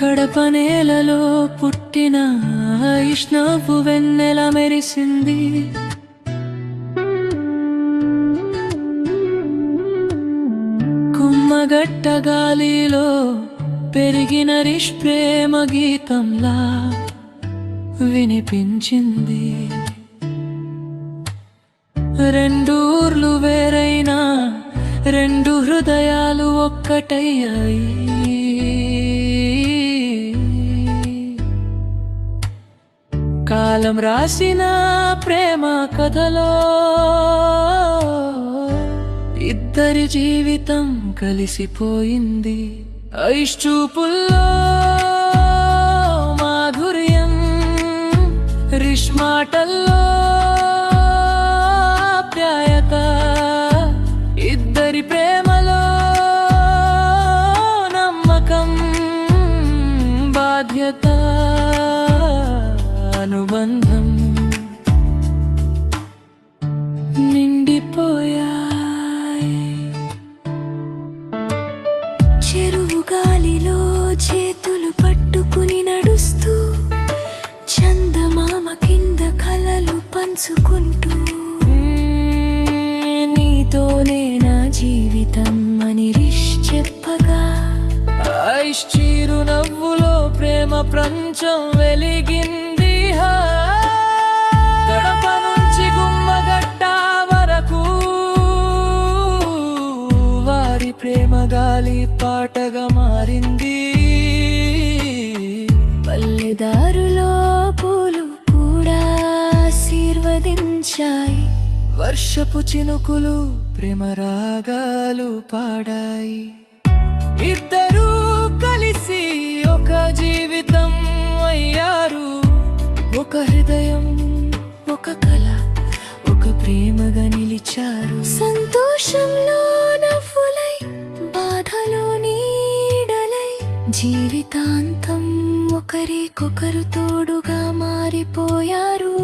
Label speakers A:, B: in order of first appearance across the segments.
A: కడప నేలలో పుట్టిన వైష్ణవు వెన్నెల మెరిసింది. కుమ్మగట్ట గాలిలో పెరిగిన ప్రేమ గీతంలా వినిపించింది. రెండు ఊర్లు వేరైనా రెండు హృదయాలు ఒక్కటయ్యాయి. కాలం రాసిన ప్రేమ కథలో ఇద్దరి జీవితం కలిసిపోయింది. ఐశ్చూపుల్లో మాధుర్యం, రిష్మాటల్లో ఆప్యాయత, ఇద్దరి ప్రేమలో నమ్మకం, బాధ్యత, అనుబంధం నిండిపోయాయి.
B: చెరువు గాలిలో చేతులు పట్టుకుని నడుస్తూ, చందమామ కింద కలలు పంచుకుంటూ, నీతోనే నా జీవితం అని రిష్ చెప్పగా,
A: ఐష్ చిరు నవ్వులో ప్రేమ ప్రపంచం వెలిగింది. గడప నుంచి గుమ్మగట్ట వరకు వారి ప్రేమ గాలి పాటగా మారింది.
B: పల్లెదారులో పూలు కూడా ఆశీర్వదించాయి.
A: వర్షపు చినుకులు ప్రేమ రాగాలు పాడాయి. ఇద్దరూ కలిసి ఒక జీవితం అయ్యారు. ఒక హృదయం, ఒక కళ, ఒక ప్రేమగా నిలిచారు.
B: సంతోషంలో నవ్వులై, బాధలో నీడలై, జీవితాంతం ఒకరికొకరు తోడుగా మారిపోయారు.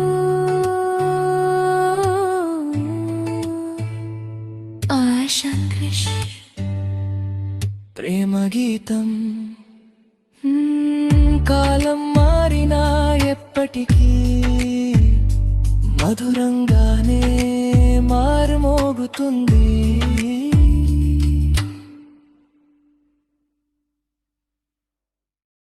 B: ఆశ క్రిష్
A: ప్రేమ గీతం. కాలం మారినా ఎప్పటికీ మధురంగానే మారుమోగుతుంది.